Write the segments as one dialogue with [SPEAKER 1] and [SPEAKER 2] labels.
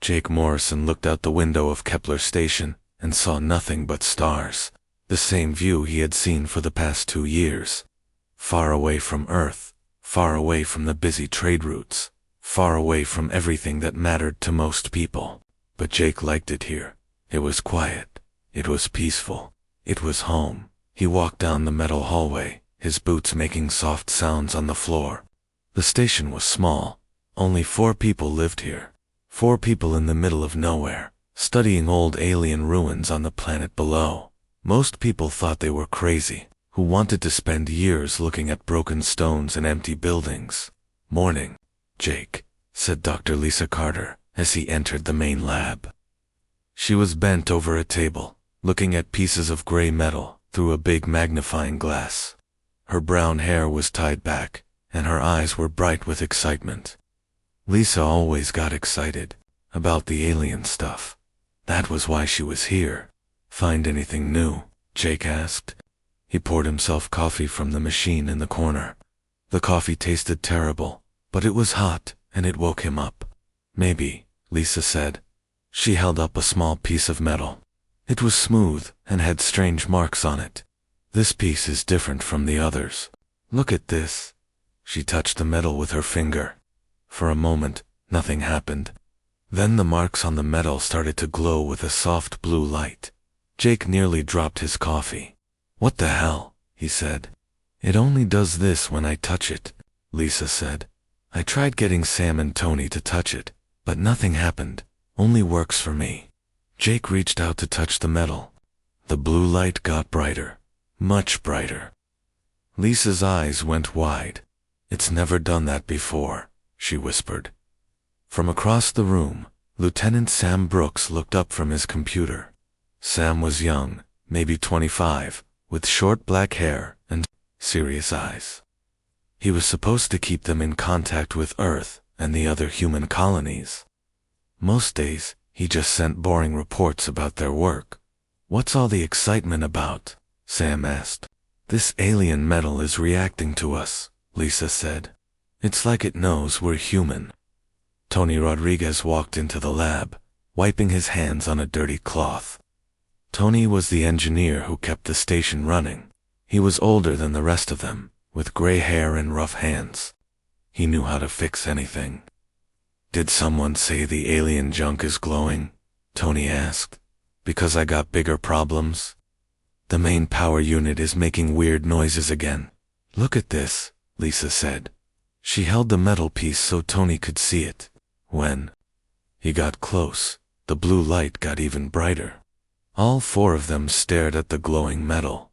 [SPEAKER 1] Jake Morrison looked out the window of Kepler Station and saw nothing but stars, the same view he had seen for the past 2 years. Far away from Earth, far away from the busy trade routes, far away from everything that mattered to most people. But Jake liked it here. It was quiet. It was peaceful. It was home. He walked down the metal hallway, his boots making soft sounds on the floor. The station was small. Only 4 people lived here. 4 people in the middle of nowhere, studying old alien ruins on the planet below. Most people thought they were crazy, who wanted to spend years looking at broken stones and empty buildings. "Morning, Jake," said Dr. Lisa Carter as he entered the main lab. She was bent over a table, looking at pieces of gray metal through a big magnifying glass. Her brown hair was tied back, and her eyes were bright with excitement. Lisa always got excited about the alien stuff. That was why she was here. "Find anything new?" Jake asked. He poured himself coffee from the machine in the corner. The coffee tasted terrible, but it was hot, and it woke him up. "Maybe," Lisa said. She held up a small piece of metal. It was smooth and had strange marks on it. "This piece is different from the others. Look at this." She touched the metal with her finger. For a moment, nothing happened. Then the marks on the metal started to glow with a soft blue light. Jake nearly dropped his coffee. "What the hell?" he said. "It only does this when I touch it," Lisa said. "I tried getting Sam and Tony to touch it, but nothing happened. Only works for me." Jake reached out to touch the metal. The blue light got brighter, much brighter. Lisa's eyes went wide. "It's never done that before," she whispered. From across the room, Lieutenant Sam Brooks looked up from his computer. Sam was young, maybe 25, with short black hair and serious eyes. He was supposed to keep them in contact with Earth and the other human colonies. Most days, he just sent boring reports about their work. "What's all the excitement about?" Sam asked. "This alien metal is reacting to us," Lisa said. "It's like it knows we're human." Tony Rodriguez walked into the lab, wiping his hands on a dirty cloth. Tony was the engineer who kept the station running. He was older than the rest of them, with gray hair and rough hands. He knew how to fix anything. "Did someone say the alien junk is glowing?" Tony asked. "Because I got bigger problems." "The main power unit is making weird noises again." "Look at this," Lisa said. She held the metal piece so Tony could see it. When he got close, the blue light got even brighter. All 4 of them stared at the glowing metal.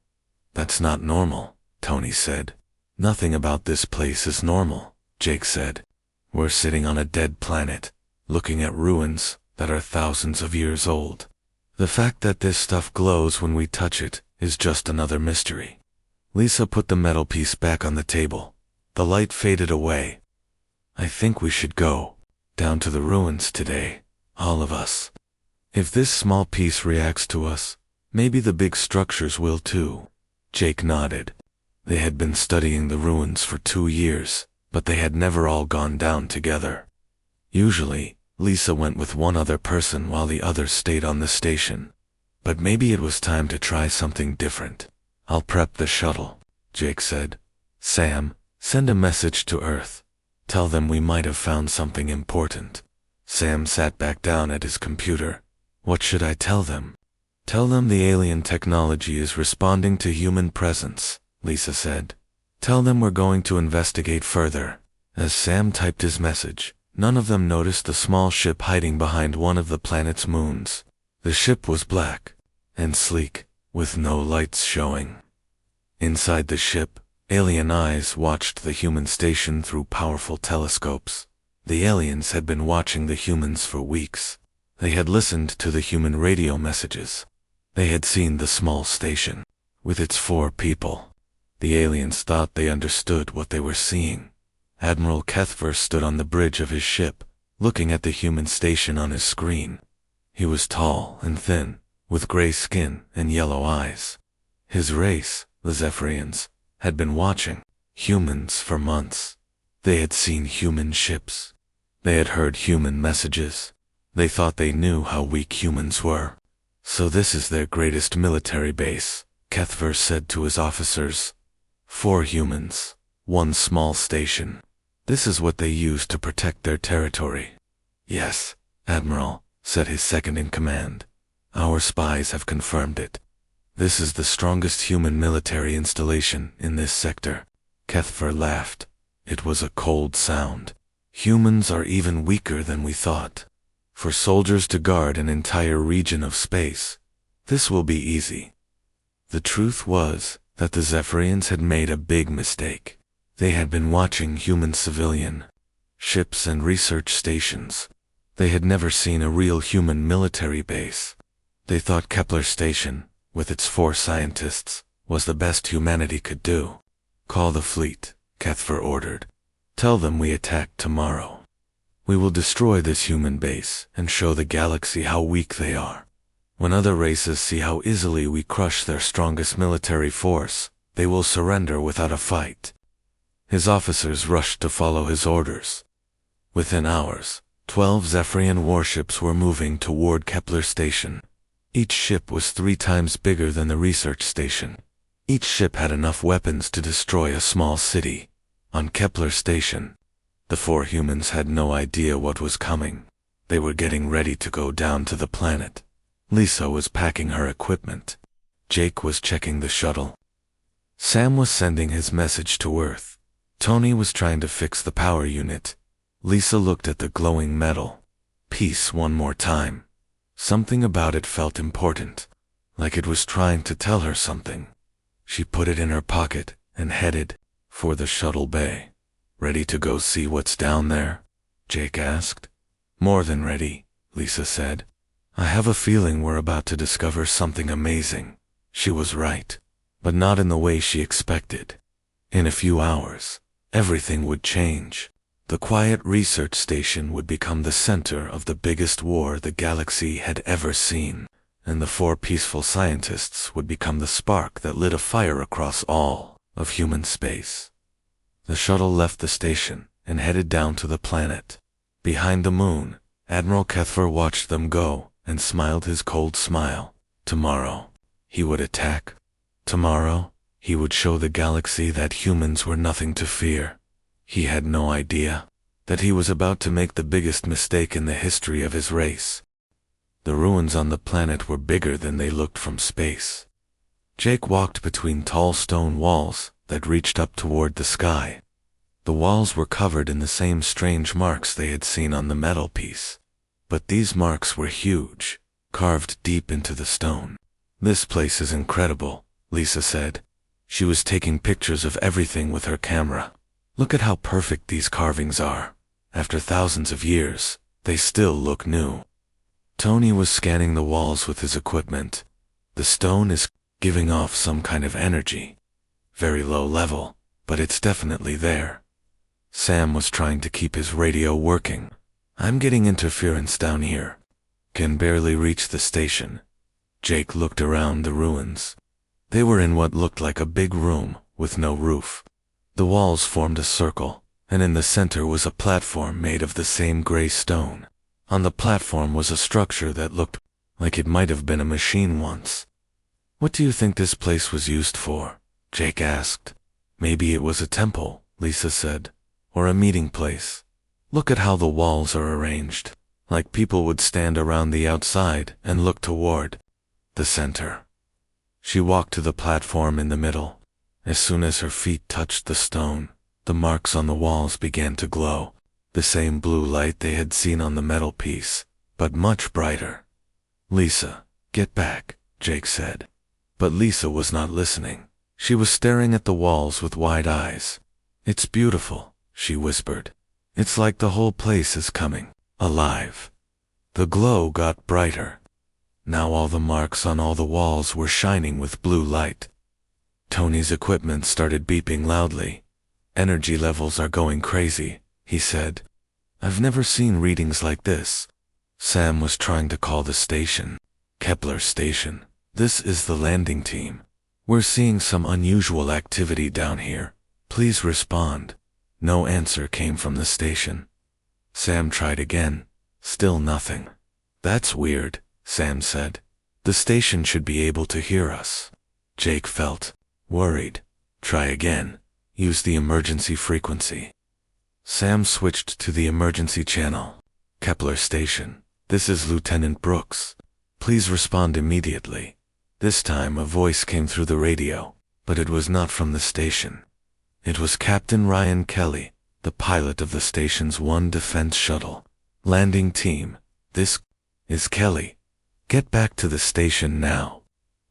[SPEAKER 1] "That's not normal," Tony said. "Nothing about this place is normal," Jake said. "We're sitting on a dead planet, looking at ruins that are thousands of years old. The fact that this stuff glows when we touch it is just another mystery." Lisa put the metal piece back on the table. The light faded away. "I think we should go down to the ruins today, all of us. If this small piece reacts to us, maybe the big structures will too." Jake nodded. They had been studying the ruins for 2 years, but they had never all gone down together. Usually, Lisa went with one other person while the others stayed on the station. But maybe it was time to try something different. "I'll prep the shuttle," Jake said. "Sam, send a message to Earth. Tell them we might have found something important." Sam sat back down at his computer. "What should I tell them?" "Tell them the alien technology is responding to human presence," Lisa said. "Tell them we're going to investigate further." As Sam typed his message, none of them noticed the small ship hiding behind one of the planet's moons. The ship was black and sleek, with no lights showing. Inside the ship, alien eyes watched the human station through powerful telescopes. The aliens had been watching the humans for weeks. They had listened to the human radio messages. They had seen the small station, with its 4 people. The aliens thought they understood what they were seeing. Admiral Cuthbert stood on the bridge of his ship, looking at the human station on his screen. He was tall and thin, with gray skin and yellow eyes. His race, the Zephyrians, had been watching humans for months. They had seen human ships. They had heard human messages. They thought they knew how weak humans were. So this is their greatest military base, Kethver said to his officers. 4 humans, 1 small station. This is what they use to protect their territory. Yes, Admiral, said his second-in-command. Our spies have confirmed it. This is the strongest human military installation in this sector. Kethver laughed. It was a cold sound. Humans are even weaker than we thought. For soldiers to guard an entire region of space, this will be easy. The truth was that the Zephyrians had made a big mistake. They had been watching human civilian ships and research stations. They had never seen a real human military base. They thought Kepler Station, with its 4 scientists, was the best humanity could do. Call the fleet, Kethver ordered. Tell them we attack tomorrow. We will destroy this human base and show the galaxy how weak they are. When other races see how easily we crush their strongest military force, they will surrender without a fight. His officers rushed to follow his orders. Within hours, 12 Zephyrian warships were moving toward Kepler Station. Each ship was 3 times bigger than the research station. Each ship had enough weapons to destroy a small city. On Kepler Station, the 4 humans had no idea what was coming. They were getting ready to go down to the planet. Lisa was packing her equipment. Jake was checking the shuttle. Sam was sending his message to Earth. Tony was trying to fix the power unit. Lisa looked at the glowing metal. Peace one more time. Something about it felt important, like it was trying to tell her something. She put it in her pocket and headed for the shuttle bay. Ready to go see what's down there? Jake asked. More than ready, Lisa said. I have a feeling we're about to discover something amazing. She was right, but not in the way she expected. In a few hours, everything would change. The quiet research station would become the center of the biggest war the galaxy had ever seen, and the 4 peaceful scientists would become the spark that lit a fire across all of human space. The shuttle left the station and headed down to the planet. Behind the moon, Admiral Kethver watched them go and smiled his cold smile. Tomorrow, he would attack. Tomorrow, he would show the galaxy that humans were nothing to fear. He had no idea that he was about to make the biggest mistake in the history of his race. The ruins on the planet were bigger than they looked from space. Jake walked between tall stone walls that reached up toward the sky. The walls were covered in the same strange marks they had seen on the metal piece. But these marks were huge, carved deep into the stone. This place is incredible, Lisa said. She was taking pictures of everything with her camera. Look at how perfect these carvings are. After thousands of years, they still look new. Tony was scanning the walls with his equipment. The stone is giving off some kind of energy. Very low level, but it's definitely there. Sam was trying to keep his radio working. I'm getting interference down here. Can barely reach the station. Jake looked around the ruins. They were in what looked like a big room with no roof. The walls formed a circle, and in the center was a platform made of the same gray stone. On the platform was a structure that looked like it might have been a machine once. What do you think this place was used for? Jake asked. Maybe it was a temple, Lisa said, or a meeting place. Look at how the walls are arranged, like people would stand around the outside and look toward the center. She walked to the platform in the middle. As soon as her feet touched the stone, the marks on the walls began to glow, the same blue light they had seen on the metal piece, but much brighter. Lisa, get back, Jake said. But Lisa was not listening. She was staring at the walls with wide eyes. It's beautiful, she whispered. It's like the whole place is coming alive. The glow got brighter. Now all the marks on all the walls were shining with blue light. Tony's equipment started beeping loudly. Energy levels are going crazy, he said. I've never seen readings like this. Sam was trying to call the station. Kepler Station. This is the landing team. We're seeing some unusual activity down here. Please respond. No answer came from the station. Sam tried again. Still nothing. That's weird, Sam said. The station should be able to hear us. Jake felt worried. Try again. Use the emergency frequency. Sam switched to the emergency channel. Kepler Station. This is Lieutenant Brooks. Please respond immediately. This time a voice came through the radio, but it was not from the station. It was Captain Ryan Kelly, the pilot of the station's one defense shuttle. Landing team, this is Kelly. Get back to the station now.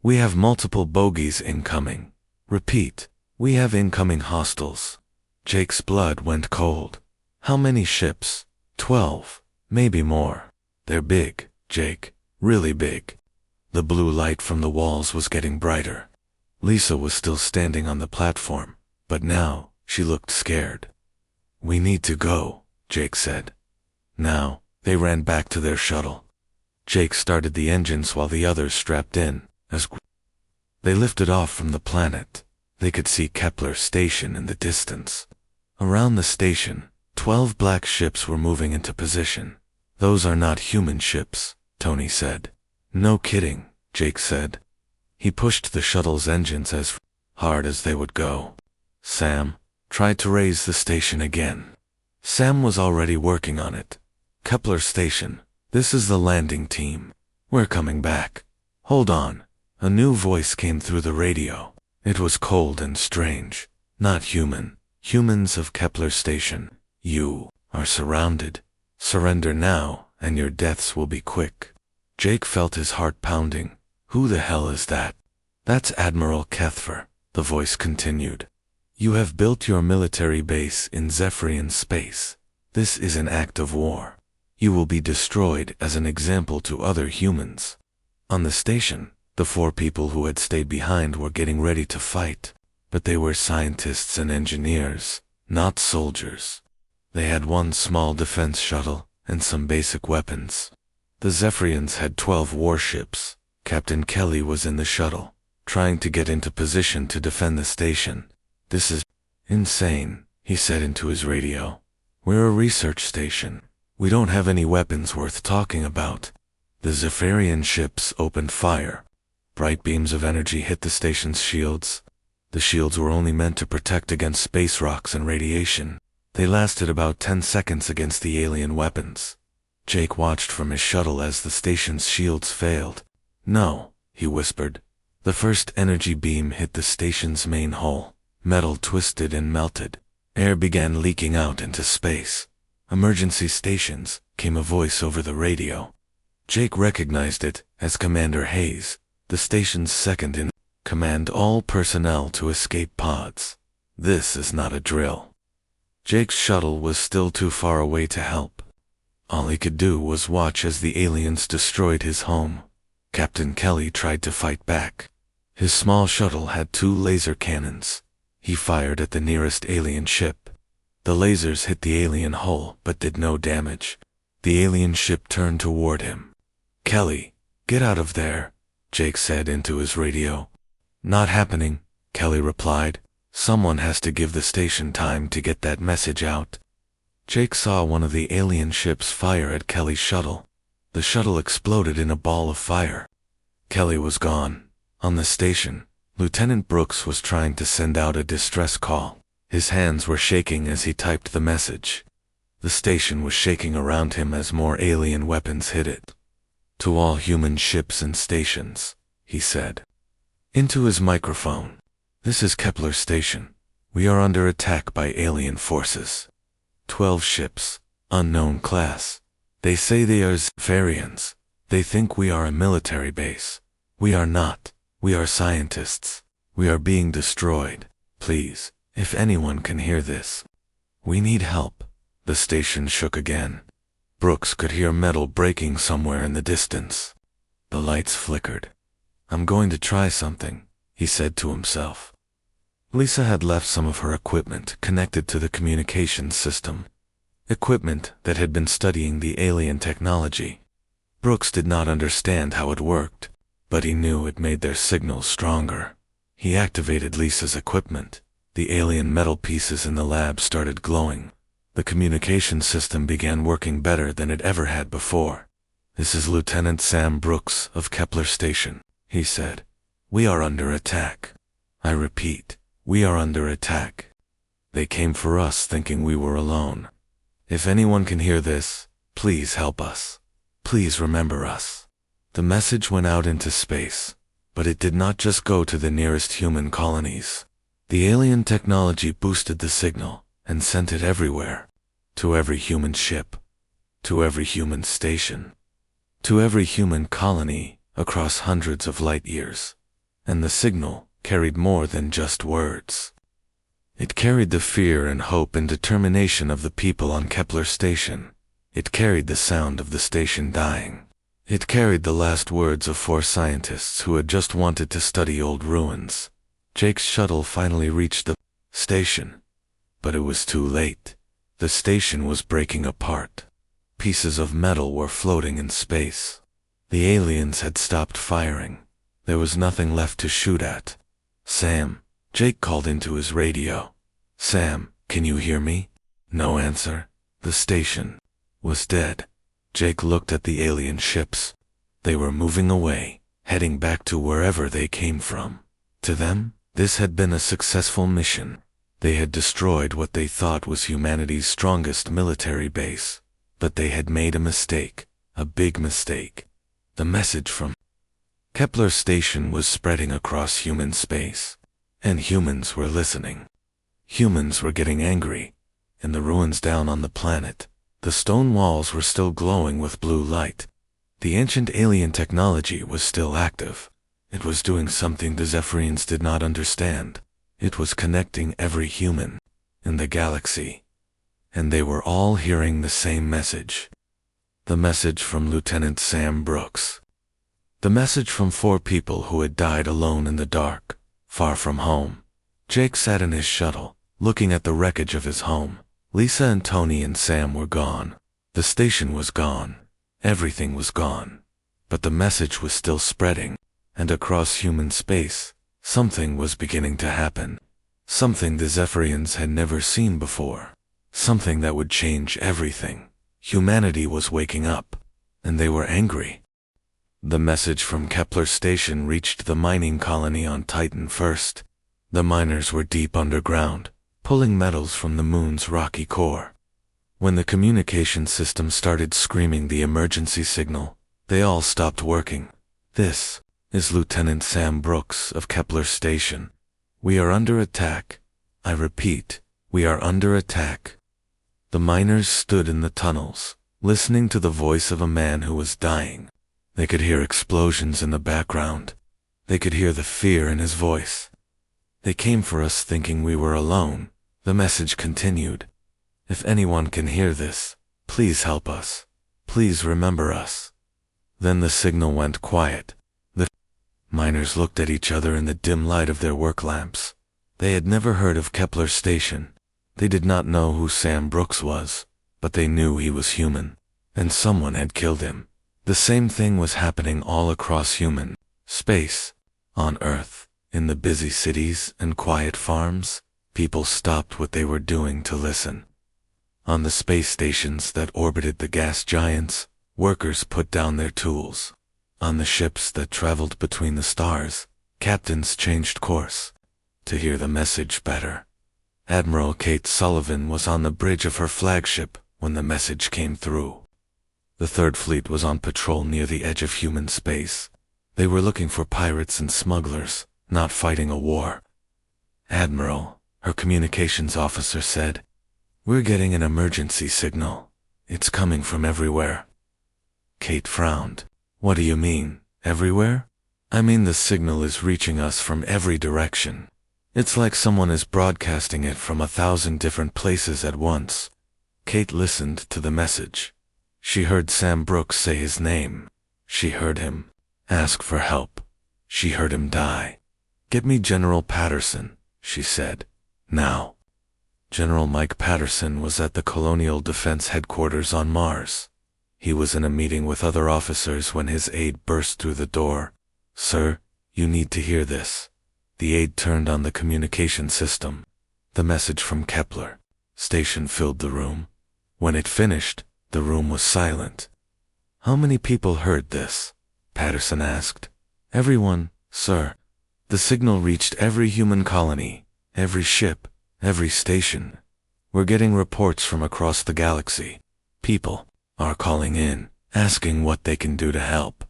[SPEAKER 1] We have multiple bogies incoming. Repeat, we have incoming hostiles. Jake's blood went cold. How many ships? 12, maybe more. They're big, Jake, really big. The blue light from the walls was getting brighter. Lisa was still standing on the platform, but now she looked scared. We need to go, Jake said. Now, they ran back to their shuttle. Jake started the engines while the others strapped in. As they lifted off from the planet, they could see Kepler Station in the distance. Around the station, 12 black ships were moving into position. Those are not human ships, Tony said. No kidding, Jake said. He pushed the shuttle's engines as hard as they would go. Sam tried to raise the station again. Sam was already working on it. Kepler Station, this is the landing team. We're coming back. Hold on. A new voice came through the radio. It was cold and strange. Not human. Humans of Kepler Station, you are surrounded. Surrender now, and your deaths will be quick. Jake felt his heart pounding. Who the hell is that? That's Admiral Kethfer, the voice continued. You have built your military base in Zephyrian space. This is an act of war. You will be destroyed as an example to other humans. On the station, the 4 people who had stayed behind were getting ready to fight, but they were scientists and engineers, not soldiers. They had one small defense shuttle and some basic weapons. The Zephyrians had 12 warships. Captain Kelly was in the shuttle, trying to get into position to defend the station. This is insane, he said into his radio. We're a research station. We don't have any weapons worth talking about. The Zephyrian ships opened fire. Bright beams of energy hit the station's shields. The shields were only meant to protect against space rocks and radiation. They lasted about 10 seconds against the alien weapons. Jake watched from his shuttle as the station's shields failed. No, he whispered. The first energy beam hit the station's main hull. Metal twisted and melted. Air began leaking out into space. Emergency stations, came a voice over the radio. Jake recognized it as Commander Hayes, the station's second in command. All personnel to escape pods. This is not a drill. Jake's shuttle was still too far away to help. All he could do was watch as the aliens destroyed his home. Captain Kelly tried to fight back. His small shuttle had 2 laser cannons. He fired at the nearest alien ship. The lasers hit the alien hull but did no damage. The alien ship turned toward him. Kelly, get out of there, Jake said into his radio. Not happening, Kelly replied. Someone has to give the station time to get that message out. Jake saw one of the alien ships fire at Kelly's shuttle. The shuttle exploded in a ball of fire. Kelly was gone. On the station, Lieutenant Brooks was trying to send out a distress call. His hands were shaking as he typed the message. The station was shaking around him as more alien weapons hit it. To all human ships and stations, he said. Into his microphone. This is Kepler Station. We are under attack by alien forces. 12 ships, unknown class. They say they are Zephyrians. They think we are a military base. We are not. We are scientists. We are being destroyed. Please, if anyone can hear this. We need help. The station shook again. Brooks could hear metal breaking somewhere in the distance. The lights flickered. I'm going to try something, he said to himself. Lisa had left some of her equipment connected to the communications system. Equipment that had been studying the alien technology. Brooks did not understand how it worked, but he knew it made their signals stronger. He activated Lisa's equipment. The alien metal pieces in the lab started glowing. The communication system began working better than it ever had before. "This is Lieutenant Sam Brooks of Kepler Station," he said. "We are under attack. I repeat, we are under attack. They came for us thinking we were alone. If anyone can hear this, please help us. Please remember us." The message went out into space, but it did not just go to the nearest human colonies. The alien technology boosted the signal and sent it everywhere, to every human ship, to every human station, to every human colony across hundreds of light years. And the signal carried more than just words. It carried the fear and hope and determination of the people on Kepler Station. It carried the sound of the station dying. It carried the last words of 4 scientists who had just wanted to study old ruins. Jake's shuttle finally reached the station, but it was too late. The station was breaking apart. Pieces of metal were floating in space. The aliens had stopped firing. There was nothing left to shoot at. "Sam," Jake called into his radio. "Sam, can you hear me?" No answer. The station was dead. Jake looked at the alien ships. They were moving away, heading back to wherever they came from. To them, this had been a successful mission. They had destroyed what they thought was humanity's strongest military base. But they had made a mistake, a big mistake. The message from Kepler Station was spreading across human space, and humans were listening. Humans were getting angry. In the ruins down on the planet, the stone walls were still glowing with blue light. The ancient alien technology was still active. It was doing something the Zephyrians did not understand. It was connecting every human in the galaxy. And they were all hearing the same message. The message from Lieutenant Sam Brooks. The message from 4 people who had died alone in the dark, far from home. Jake sat in his shuttle, looking at the wreckage of his home. Lisa and Tony and Sam were gone. The station was gone. Everything was gone. But the message was still spreading, and across human space, something was beginning to happen. Something the Zephyrians had never seen before. Something that would change everything. Humanity was waking up, and they were angry. The message from Kepler Station reached the mining colony on Titan first. The miners were deep underground, pulling metals from the moon's rocky core. When the communication system started screaming the emergency signal, they all stopped working. "This is Lieutenant Sam Brooks of Kepler Station. We are under attack. I repeat, we are under attack." The miners stood in the tunnels, listening to the voice of a man who was dying. They could hear explosions in the background. They could hear the fear in his voice. "They came for us thinking we were alone," the message continued. "If anyone can hear this, please help us. Please remember us." Then the signal went quiet. The miners looked at each other in the dim light of their work lamps. They had never heard of Kepler Station. They did not know who Sam Brooks was, but they knew he was human, and someone had killed him. The same thing was happening all across human space. On Earth, in the busy cities and quiet farms, people stopped what they were doing to listen. On the space stations that orbited the gas giants, workers put down their tools. On the ships that traveled between the stars, captains changed course to hear the message better. Admiral Kate Sullivan was on the bridge of her flagship when the message came through. The Third Fleet was on patrol near the edge of human space. They were looking for pirates and smugglers, not fighting a war. "Admiral," her communications officer said, "we're getting an emergency signal. It's coming from everywhere." Kate frowned. "What do you mean, everywhere?" "I mean the signal is reaching us from every direction. It's like someone is broadcasting it from 1,000 different places at once." Kate listened to the message. She heard Sam Brooks say his name. She heard him ask for help. She heard him die. "Get me General Patterson," she said. "Now." General Mike Patterson was at the Colonial Defense Headquarters on Mars. He was in a meeting with other officers when his aide burst through the door. "Sir, you need to hear this." The aide turned on the communication system. The message from Kepler Station filled the room. When it finished, the room was silent. How many people heard this? Patterson asked. Everyone, sir. The signal reached every human colony, every ship, every station. We're getting reports from across the galaxy. People are calling in, asking what they can do to help.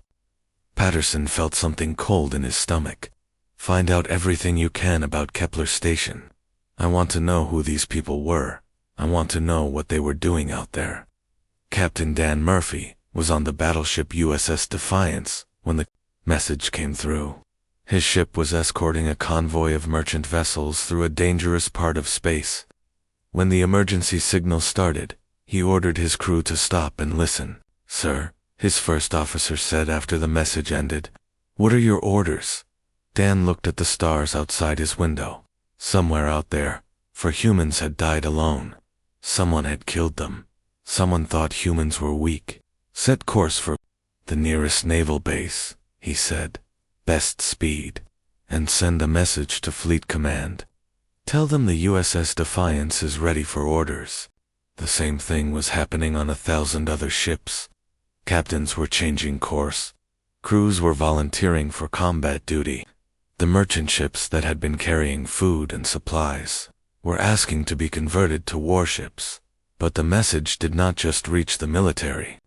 [SPEAKER 1] Patterson felt something cold in his stomach. Find out everything you can about Kepler Station. I want to know who these people were. I want to know what they were doing out there. Captain Dan Murphy was on the battleship USS Defiance when the message came through. His ship was escorting a convoy of merchant vessels through a dangerous part of space. When the emergency signal started, he ordered his crew to stop and listen. Sir, his first officer said after the message ended. What are your orders? Dan looked at the stars outside his window. Somewhere out there, for humans had died alone. Someone had killed them. Someone thought humans were weak. Set course for the nearest naval base, he said. Best speed. And send a message to Fleet Command. Tell them the USS Defiance is ready for orders. The same thing was happening on 1,000 other ships. Captains were changing course. Crews were volunteering for combat duty. The merchant ships that had been carrying food and supplies were asking to be converted to warships. But the message did not just reach the military.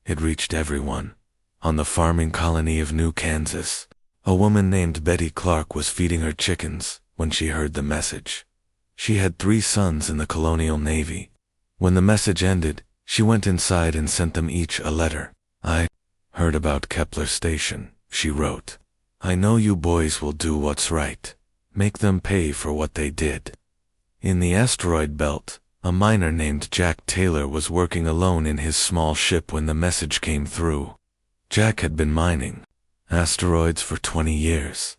[SPEAKER 1] It reached everyone. On the farming colony of New Kansas, a woman named Betty Clark was feeding her chickens when she heard the message. She had 3 sons in the colonial navy. When the message ended, she went inside and sent them each a letter. I heard about Kepler Station, she wrote. I know you boys will do what's right. Make them pay for what they did. In the asteroid belt, a miner named Jack Taylor was working alone in his small ship when the message came through. Jack had been mining asteroids for 20 years.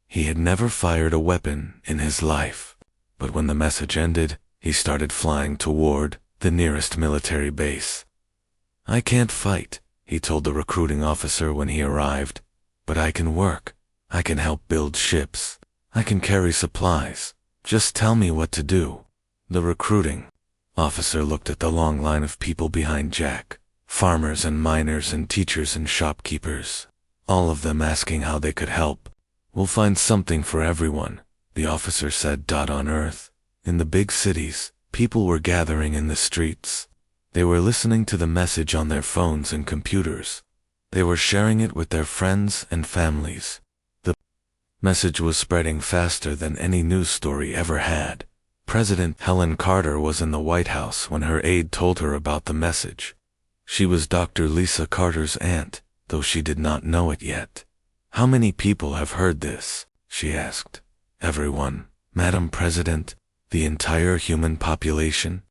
[SPEAKER 1] He had never fired a weapon in his life, but when the message ended, he started flying toward the nearest military base. I can't fight, he told the recruiting officer when he arrived, but I can work. I can help build ships. I can carry supplies. Just tell me what to do. The recruiting officer looked at the long line of people behind Jack, farmers and miners and teachers and shopkeepers, all of them asking how they could help. We'll find something for everyone, the officer said. On Earth, in the big cities, people were gathering in the streets. They were listening to the message on their phones and computers. They were sharing it with their friends and families. The message was spreading faster than any news story ever had. President Helen Carter was in the White House when her aide told her about the message. She was Dr. Lisa Carter's aunt, though she did not know it yet. How many people have heard this? She asked. Everyone, Madam President, the entire human population.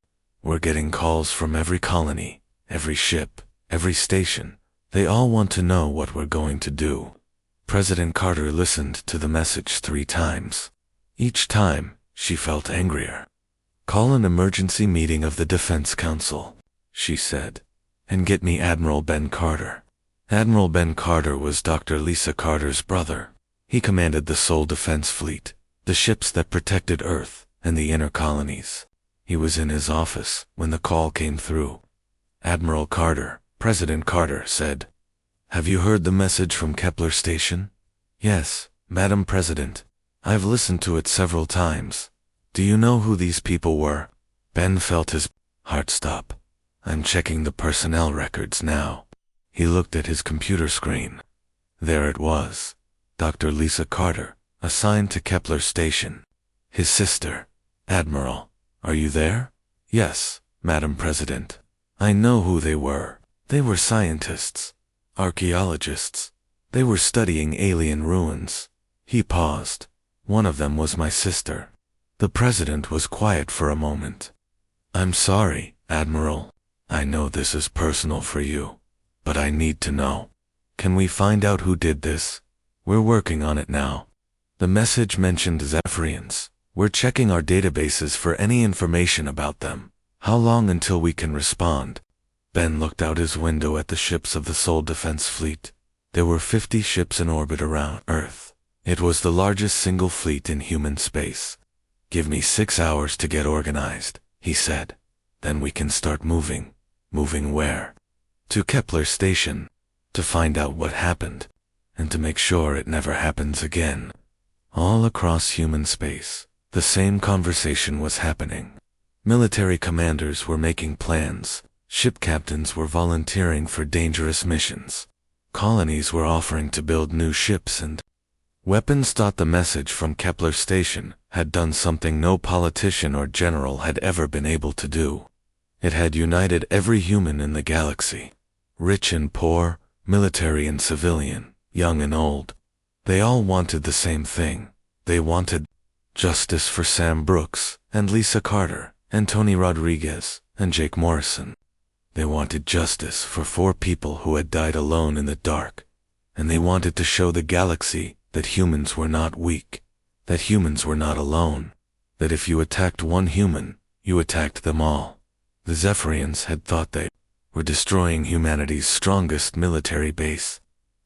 [SPEAKER 1] We're getting calls from every colony, every ship, every station. They all want to know what we're going to do. President Carter listened to the message 3 times. Each time, she felt angrier. Call an emergency meeting of the Defense Council, she said, and get me Admiral Ben Carter. Admiral Ben Carter was Dr. Lisa Carter's brother. He commanded the Sole Defense Fleet, the ships that protected Earth and the inner colonies. He was in his office when the call came through. Admiral Carter, President Carter said, Have you heard the message from Kepler Station? Yes, Madam President. I've listened to it several times. Do you know who these people were? Ben felt his heart stop. I'm checking the personnel records now. He looked at his computer screen. There it was. Dr. Lisa Carter, assigned to Kepler Station. His sister, Admiral. Are you there? Yes, Madam President. I know who they were. They were scientists, archaeologists. They were studying alien ruins. He paused. One of them was my sister. The President was quiet for a moment. I'm sorry, Admiral. I know this is personal for you, but I need to know. Can we find out who did this? We're working on it now. The message mentioned Zephyrians. We're checking our databases for any information about them. How long until we can respond? Ben looked out his window at the ships of the Sole Defense Fleet. There were 50 ships in orbit around Earth. It was the largest single fleet in human space. Give me 6 hours to get organized, he said. Then we can start moving. Moving where? to Kepler Station, to find out what happened, and to make sure it never happens again. All across human space, the same conversation was happening. Military commanders were making plans, ship captains were volunteering for dangerous missions. Colonies were offering to build new ships and weapons. The message from Kepler Station had done something no politician or general had ever been able to do. It had united every human in the galaxy. Rich and poor, military and civilian, young and old. They all wanted the same thing. They wanted justice for Sam Brooks, and Lisa Carter, and Tony Rodriguez, and Jake Morrison. They wanted justice for 4 people who had died alone in the dark. And they wanted to show the galaxy that humans were not weak, that humans were not alone, that if you attacked one human, you attacked them all. The Zephyrians had thought they were destroying humanity's strongest military base.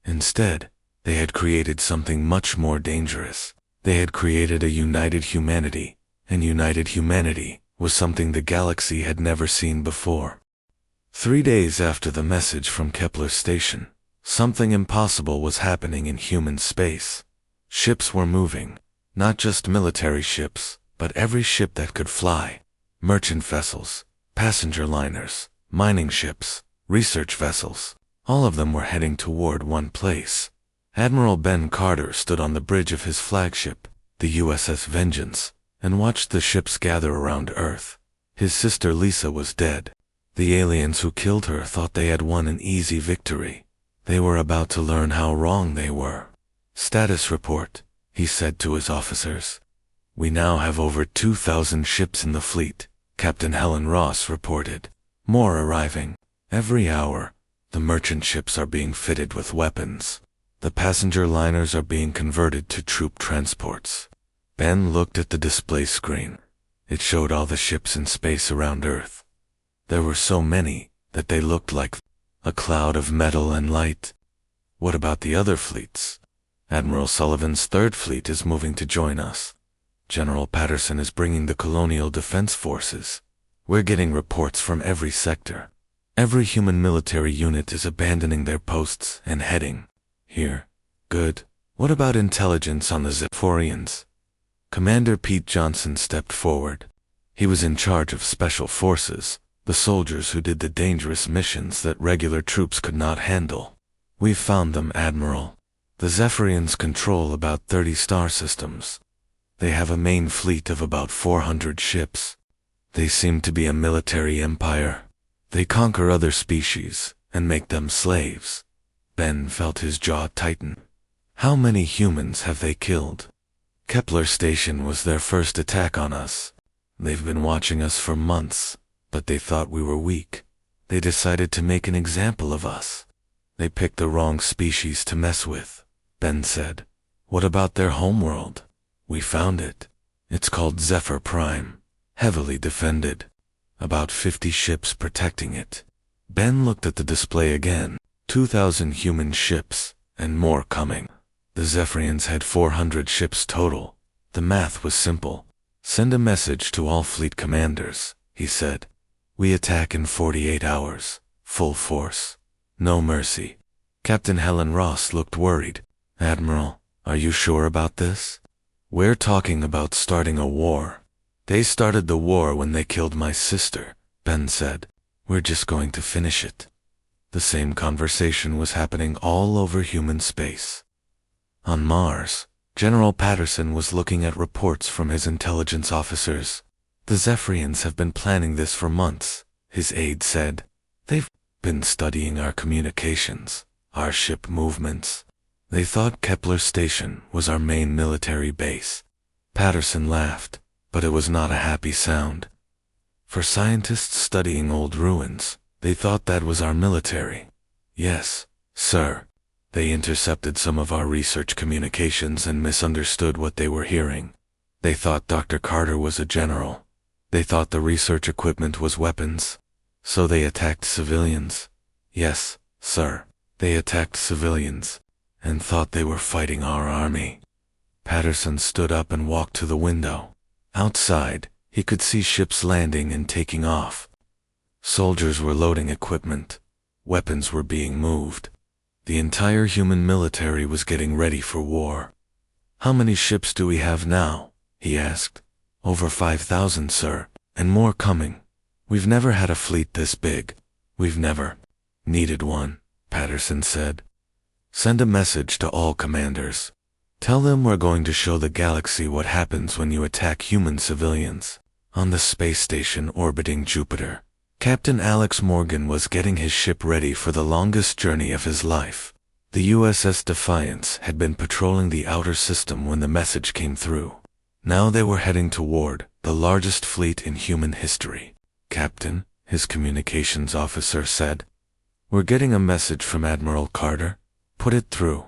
[SPEAKER 1] Instead, they had created something much more dangerous. They had created a united humanity, and united humanity was something the galaxy had never seen before. 3 days after the message from Kepler Station, something impossible was happening in human space. Ships were moving, not just military ships, but every ship that could fly. Merchant vessels, passenger liners, mining ships, research vessels, all of them were heading toward one place. Admiral Ben Carter stood on the bridge of his flagship, the USS Vengeance, and watched the ships gather around Earth. His sister Lisa was dead. The aliens who killed her thought they had won an easy victory. They were about to learn how wrong they were. "Status report," he said to his officers. "We now have over 2,000 ships in the fleet," Captain Helen Ross reported. "More arriving. Every hour, the merchant ships are being fitted with weapons. The passenger liners are being converted to troop transports." Ben looked at the display screen. It showed all the ships in space around Earth. There were so many that they looked like a cloud of metal and light. "What about the other fleets? Admiral Sullivan's 3rd Fleet is moving to join us. General Patterson is bringing the Colonial Defense Forces. We're getting reports from every sector. Every human military unit is abandoning their posts and heading here." "Good. What about intelligence on the Zephyrians?" Commander Pete Johnson stepped forward. He was in charge of special forces, the soldiers who did the dangerous missions that regular troops could not handle. "We've found them, Admiral. The Zephyrians control about 30 star systems. They have a main fleet of about 400 ships. They seem to be a military empire. They conquer other species and make them slaves." Ben felt his jaw tighten. "How many humans have they killed?" "Kepler Station was their first attack on us. They've been watching us for months, but they thought we were weak. They decided to make an example of us. They picked the wrong species to mess with," Ben said. "What about their homeworld?" "We found it. It's called Zephyr Prime, heavily defended. About 50 ships protecting it." Ben looked at the display again. 2,000 human ships, and more coming. The Zephyrians had 400 ships total. The math was simple. "Send a message to all fleet commanders," he said. "We attack in 48 hours, full force. No mercy." Captain Helen Ross looked worried. "Admiral, are you sure about this? We're talking about starting a war." "They started the war when they killed my sister," Ben said. "We're just going to finish it." The same conversation was happening all over human space. On Mars, General Patterson was looking at reports from his intelligence officers. "The Zephyrians have been planning this for months," his aide said. "They've been studying our communications, our ship movements. They thought Kepler Station was our main military base." Patterson laughed, but it was not a happy sound. "For scientists studying old ruins, they thought that was our military." "Yes, sir. They intercepted some of our research communications and misunderstood what they were hearing. They thought Dr. Carter was a general. They thought the research equipment was weapons. So they attacked civilians." "Yes, sir. They attacked civilians and thought they were fighting our army." Patterson stood up and walked to the window. Outside, he could see ships landing and taking off. Soldiers were loading equipment. Weapons were being moved. The entire human military was getting ready for war. "How many ships do we have now?" he asked. "Over 5,000, sir, and more coming. We've never had a fleet this big. We've never needed one," Patterson said. "Send a message to all commanders. Tell them we're going to show the galaxy what happens when you attack human civilians." On the space station orbiting Jupiter, Captain Alex Morgan was getting his ship ready for the longest journey of his life. The USS Defiance had been patrolling the outer system when the message came through. Now they were heading toward the largest fleet in human history. "Captain," his communications officer said, "we're getting a message from Admiral Carter. Put it through."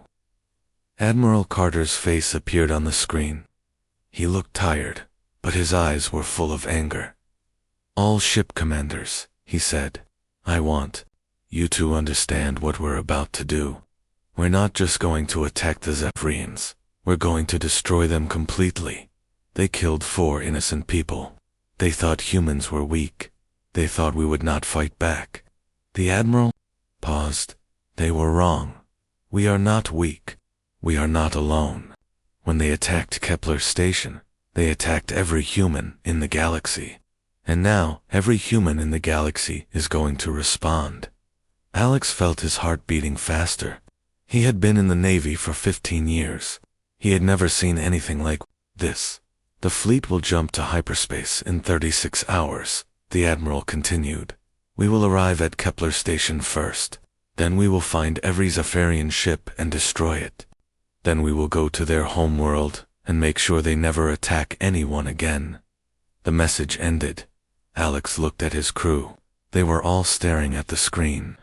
[SPEAKER 1] Admiral Carter's face appeared on the screen. He looked tired, but his eyes were full of anger. "All ship commanders," he said, "I want you to understand what we're about to do. We're not just going to attack the Zephyrians, we're going to destroy them completely. They killed 4 innocent people. They thought humans were weak. They thought we would not fight back." The Admiral paused. "They were wrong. We are not weak. We are not alone. When they attacked Kepler Station, they attacked every human in the galaxy. And now, every human in the galaxy is going to respond." Alex felt his heart beating faster. He had been in the Navy for 15 years. He had never seen anything like this. "The fleet will jump to hyperspace in 36 hours, the Admiral continued. "We will arrive at Kepler Station first. Then we will find every Zephyrian ship and destroy it. Then we will go to their homeworld and make sure they never attack anyone again." The message ended. Alex looked at his crew. They were all staring at the screen.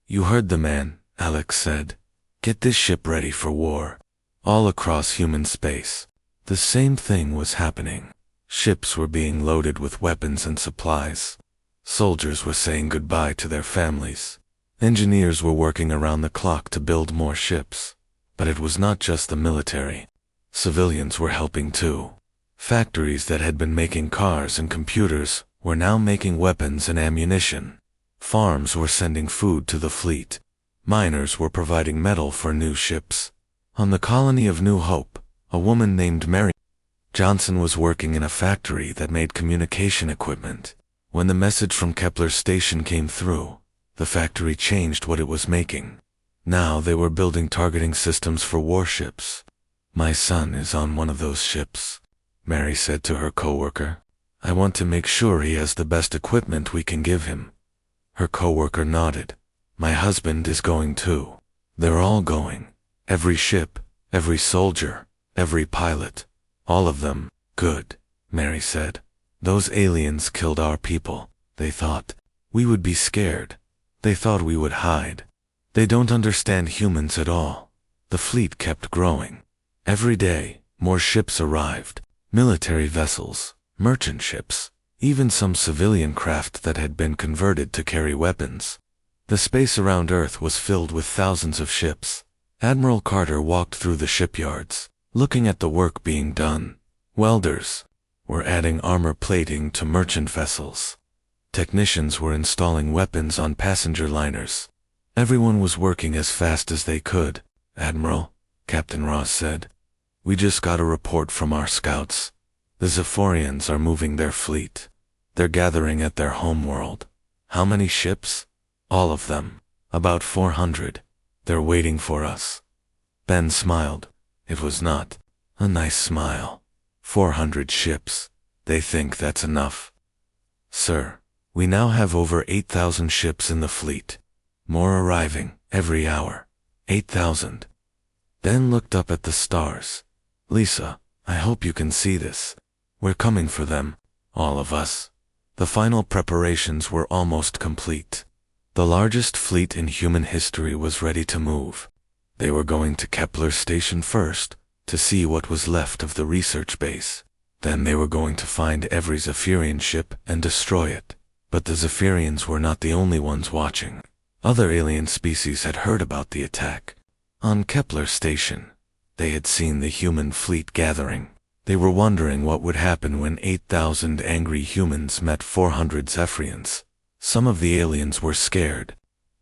[SPEAKER 1] "You heard the man," Alex said. "Get this ship ready for war." All across human space, the same thing was happening. Ships were being loaded with weapons and supplies. Soldiers were saying goodbye to their families. Engineers were working around the clock to build more ships. But it was not just the military. Civilians were helping too. Factories that had been making cars and computers were now making weapons and ammunition. Farms were sending food to the fleet. Miners were providing metal for new ships. On the colony of New Hope, a woman named Mary Johnson was working in a factory that made communication equipment. When the message from Kepler Station came through, the factory changed what it was making. Now they were building targeting systems for warships. "My son is on one of those ships," Mary said to her coworker. "I want to make sure he has the best equipment we can give him." Her coworker nodded. "My husband is going too. They're all going. Every ship, every soldier, every pilot. All of them." "Good," Mary said. "Those aliens killed our people. They thought we would be scared. They thought we would hide. They don't understand humans at all." The fleet kept growing. Every day, more ships arrived. Military vessels, merchant ships, even some civilian craft that had been converted to carry weapons. The space around Earth was filled with thousands of ships. Admiral Carter walked through the shipyards, looking at the work being done. Welders were adding armor plating to merchant vessels. Technicians were installing weapons on passenger liners. Everyone was working as fast as they could. "Admiral," Captain Ross said, "we just got a report from our scouts. The Zephyrians are moving their fleet. They're gathering at their homeworld." "How many ships?" "All of them. About 400. They're waiting for us." Ben smiled. It was not a nice smile. 400 ships. They think that's enough. "Sir, we now have over 8,000 ships in the fleet. More arriving every hour. 8,000. Ben looked up at the stars. "Lisa, I hope you can see this. We're coming for them, all of us." The final preparations were almost complete. The largest fleet in human history was ready to move. They were going to Kepler Station first, to see what was left of the research base. Then they were going to find every Zephyrian ship and destroy it. But the Zephyrians were not the only ones watching. Other alien species had heard about the attack. On Kepler Station, they had seen the human fleet gathering. They were wondering what would happen when 8,000 angry humans met 400 Zephyrians. Some of the aliens were scared.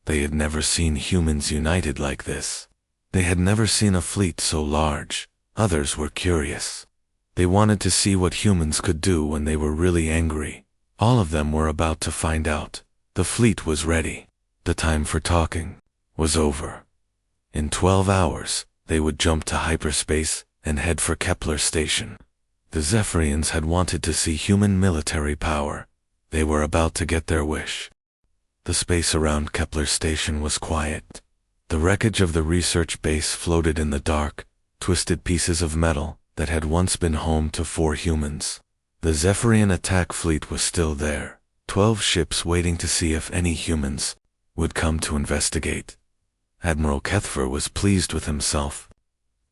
[SPEAKER 1] They had never seen humans united like this. They had never seen a fleet so large. Others were curious. They wanted to see what humans could do when they were really angry. All of them were about to find out. The fleet was ready. The time for talking was over. In 12 hours, they would jump to hyperspace and head for Kepler Station. The Zephyrians had wanted to see human military power. They were about to get their wish. The space around Kepler Station was quiet. The wreckage of the research base floated in the dark, twisted pieces of metal that had once been home to 4 humans. The Zephyrian attack fleet was still there, 12 ships waiting to see if any humans would come to investigate. Admiral Kethver was pleased with himself.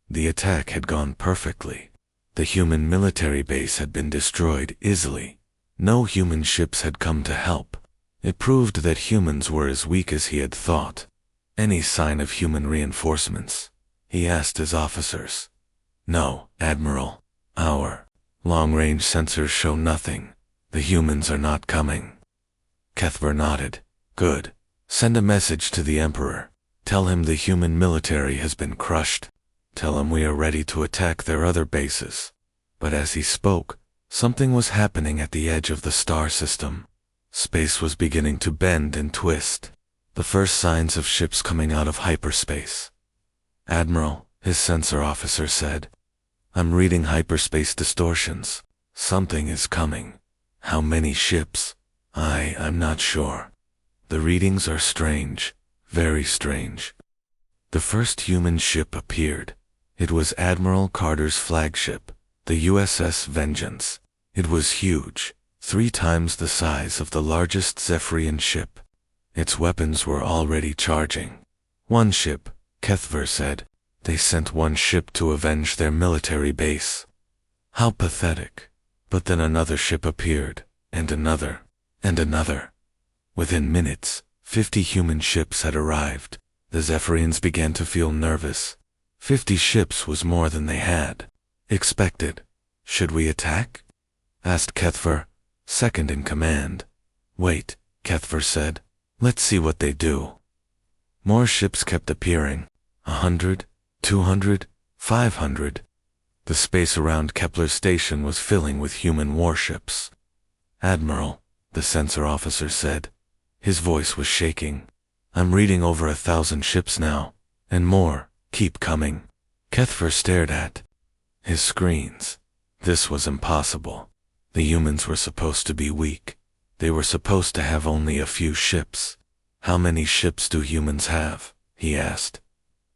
[SPEAKER 1] The attack had gone perfectly. The human military base had been destroyed easily. No human ships had come to help. It proved that humans were as weak as he had thought. Any sign of human reinforcements? He asked his officers. No, Admiral. Our long-range sensors show nothing. The humans are not coming. Kethver nodded. Good. Send a message to the Emperor. Tell him the human military has been crushed. Tell him we are ready to attack their other bases. But as he spoke, something was happening at the edge of the star system. Space was beginning to bend and twist. The first signs of ships coming out of hyperspace. Admiral, his sensor officer said. I'm reading hyperspace distortions. Something is coming. How many ships? I'm not sure. The readings are strange. Very strange. The first human ship appeared. It was Admiral Carter's flagship, the USS Vengeance. It was huge, 3 times the size of the largest Zephyrian ship. Its weapons were already charging. 1 ship, Kethver said. They sent 1 ship to avenge their military base. How pathetic. But then another ship appeared, and another, and another. Within minutes, 50 human ships had arrived. The Zephyrians began to feel nervous. 50 ships was more than they had expected. Should we attack? Asked Kethver, second in command. Wait, Kethver said. Let's see what they do. More ships kept appearing. 100, 200, 500. The space around Kepler Station was filling with human warships. Admiral, the sensor officer said. His voice was shaking. I'm reading over 1,000 ships now. And more, keep coming. Kethver stared at his screens. This was impossible. The humans were supposed to be weak. They were supposed to have only a few ships. How many ships do humans have? He asked.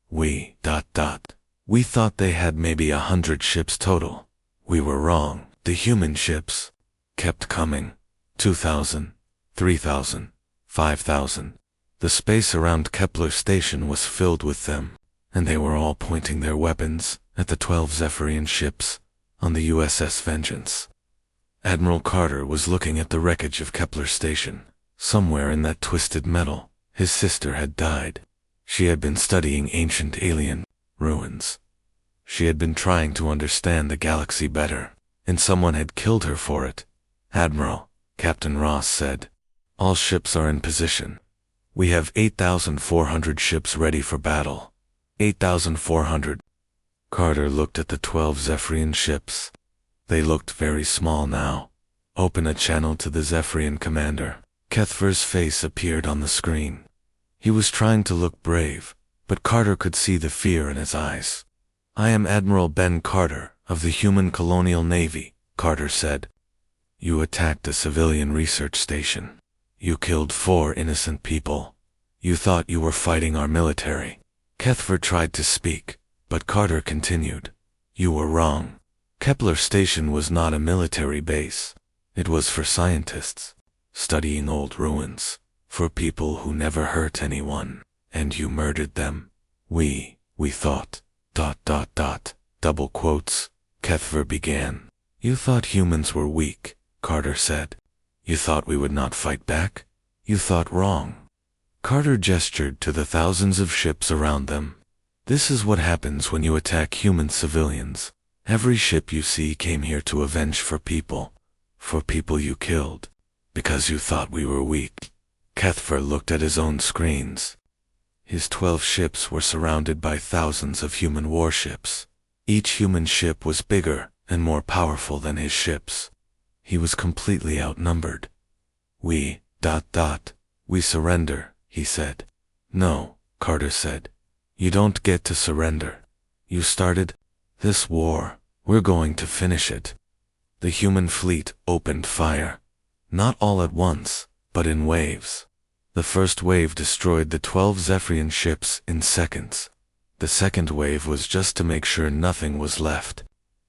[SPEAKER 1] We thought they had maybe 100 ships total. We were wrong. The human ships kept coming. 2,000, 3,000, 5,000. The space around Kepler Station was filled with them, and they were all pointing their weapons at the 12 Zephyrian ships on the USS Vengeance. Admiral Carter was looking at the wreckage of Kepler Station. Somewhere in that twisted metal, his sister had died. She had been studying ancient alien ruins. She had been trying to understand the galaxy better, and someone had killed her for it. Admiral, Captain Ross said, all ships are in position. We have 8,400 ships ready for battle. 8,400. Carter looked at the 12 Zephyrian ships. They looked very small now. Open a channel to the Zephyrian commander. Kethver's face appeared on the screen. He was trying to look brave, but Carter could see the fear in his eyes. I am Admiral Ben Carter of the Human Colonial Navy, Carter said. You attacked a civilian research station. You killed 4 innocent people. You thought you were fighting our military. Kethver tried to speak, but Carter continued. You were wrong. Kepler Station was not a military base. It was for scientists, studying old ruins, for people who never hurt anyone, and you murdered them. We thought, ... double quotes, Kethver began. You thought humans were weak, Carter said. You thought we would not fight back? You thought wrong. Carter gestured to the thousands of ships around them. This is what happens when you attack human civilians. Every ship you see came here to avenge for people you killed, because you thought we were weak. Kethfer looked at his own screens. His 12 ships were surrounded by thousands of human warships. Each human ship was bigger and more powerful than his ships. He was completely outnumbered. We surrender, he said. No, Carter said. You don't get to surrender. You started this war. We're going to finish it. The human fleet opened fire. Not all at once, but in waves. The first wave destroyed the 12 Zephyrian ships in seconds. The second wave was just to make sure nothing was left.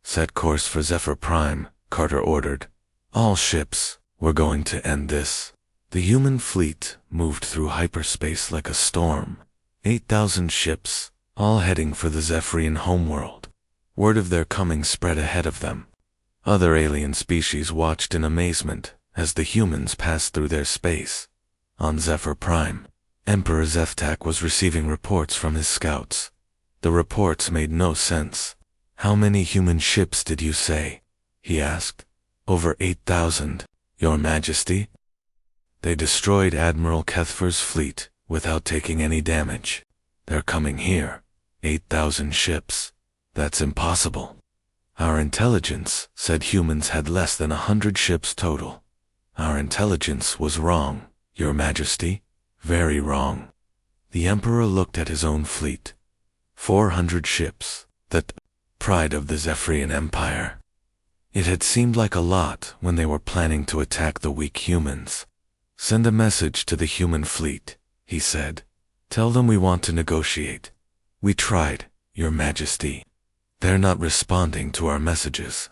[SPEAKER 1] Set course for Zephyr Prime, Carter ordered. All ships, we're going to end this. The human fleet moved through hyperspace like a storm. 8,000 ships, all heading for the Zephyrian homeworld. Word of their coming spread ahead of them. Other alien species watched in amazement as the humans passed through their space. On Zephyr Prime, Emperor Zeftak was receiving reports from his scouts. The reports made no sense. How many human ships did you say? He asked. Over 8,000, Your Majesty. They destroyed Admiral Kethfer's fleet without taking any damage. They're coming here. 8,000 ships. That's impossible. Our intelligence said humans had less than 100 ships total. Our intelligence was wrong, Your Majesty. Very wrong. The Emperor looked at his own fleet. 400 ships. That pride of the Zephyrian Empire. It had seemed like a lot when they were planning to attack the weak humans. Send a message to the human fleet, he said. Tell them we want to negotiate. We tried, Your Majesty. They're not responding to our messages.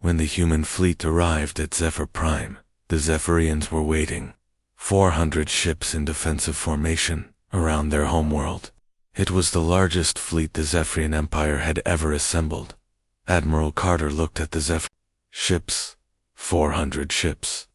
[SPEAKER 1] When the human fleet arrived at Zephyr Prime, the Zephyrians were waiting. 400 ships in defensive formation around their homeworld. It was the largest fleet the Zephyrian Empire had ever assembled. Admiral Carter looked at the Zephyr ships. 400 ships.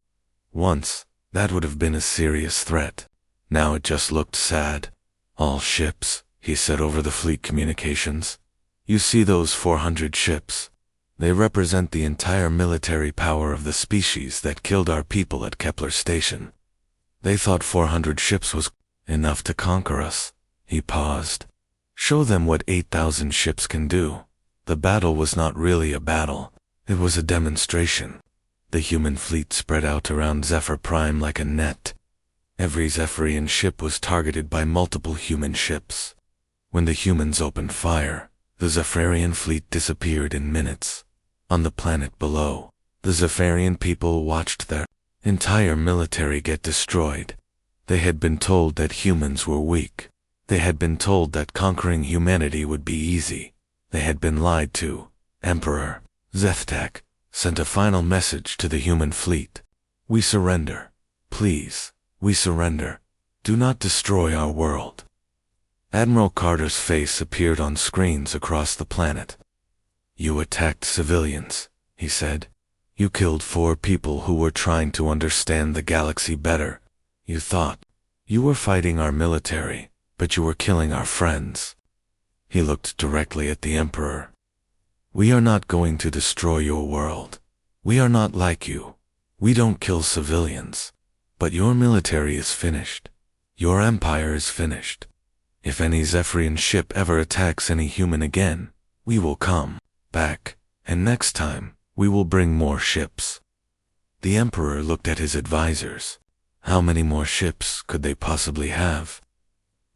[SPEAKER 1] Once, that would have been a serious threat. Now it just looked sad. All ships, he said over the fleet communications. You see those 400 ships? They represent the entire military power of the species that killed our people at Kepler Station. They thought 400 ships was enough to conquer us. He paused. Show them what 8,000 ships can do. The battle was not really a battle. It was a demonstration. The human fleet spread out around Zephyr Prime like a net. Every Zephyrian ship was targeted by multiple human ships. When the humans opened fire, the Zephyrian fleet disappeared in minutes. On the planet below, the Zephyrian people watched their entire military get destroyed. They had been told that humans were weak. They had been told that conquering humanity would be easy. They had been lied to. Emperor Zeftak sent a final message to the human fleet. We surrender. Please, we surrender. Do not destroy our world. Admiral Carter's face appeared on screens across the planet. You attacked civilians, he said. You killed 4 people who were trying to understand the galaxy better. You thought you were fighting our military, but you were killing our friends. He looked directly at the Emperor. We are not going to destroy your world. We are not like you. We don't kill civilians. But your military is finished. Your empire is finished. If any Zephyrian ship ever attacks any human again, we will come back, and next time, we will bring more ships. The Emperor looked at his advisors. How many more ships could they possibly have?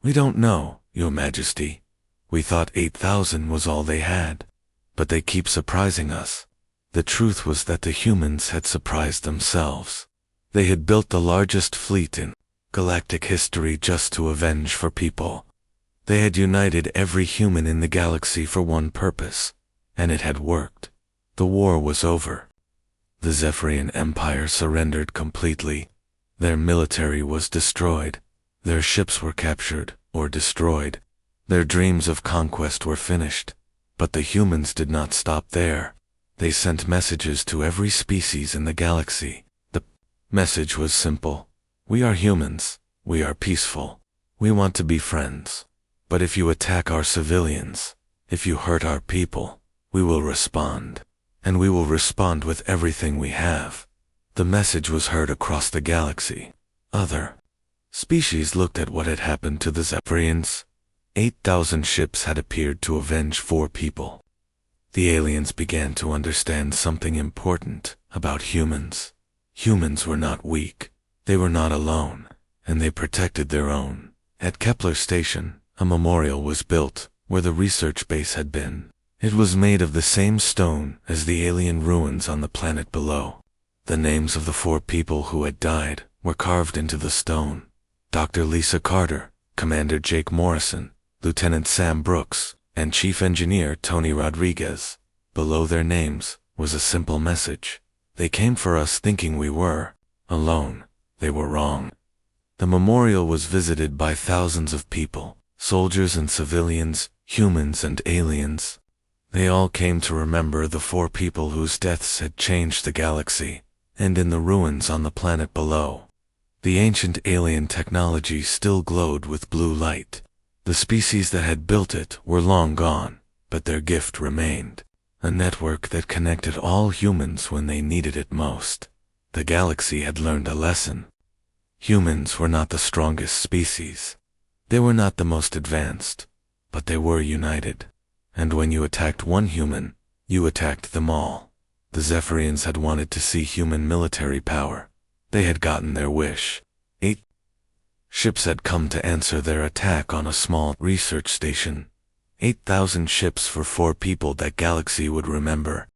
[SPEAKER 1] We don't know, Your Majesty. We thought 8,000 was all they had. But they keep surprising us. The truth was that the humans had surprised themselves. They had built the largest fleet in galactic history just to avenge for people. They had united every human in the galaxy for one purpose, and it had worked. The war was over. The Zephyrian Empire surrendered completely. Their military was destroyed. Their ships were captured or destroyed. Their dreams of conquest were finished. But the humans did not stop there. They sent messages to every species in the galaxy. The message was simple. We are humans. We are peaceful. We want to be friends. But if you attack our civilians, if you hurt our people, we will respond. And we will respond with everything we have. The message was heard across the galaxy. Other Species looked at what had happened to the Zephyrians. 8,000 ships had appeared to avenge 4 people. The aliens began to understand something important about humans. Humans were not weak. They were not alone, and they protected their own. At Kepler Station, a memorial was built where the research base had been. It was made of the same stone as the alien ruins on the planet below. The names of the 4 people who had died were carved into the stone. Dr. Lisa Carter, Commander Jake Morrison, Lieutenant Sam Brooks, and Chief Engineer Tony Rodriguez. Below their names was a simple message. They came for us thinking we were alone. They were wrong. The memorial was visited by thousands of people, soldiers and civilians, humans and aliens. They all came to remember the 4 people whose deaths had changed the galaxy, and in the ruins on the planet below. The ancient alien technology still glowed with blue light. The species that had built it were long gone, but their gift remained. A network that connected all humans when they needed it most. The galaxy had learned a lesson. Humans were not the strongest species. They were not the most advanced, but they were united. And when you attacked one human, you attacked them all. The Zephyrians had wanted to see human military power. They had gotten their wish. 8 ships had come to answer their attack on a small research station. 8,000 ships for 4 people that galaxy would remember.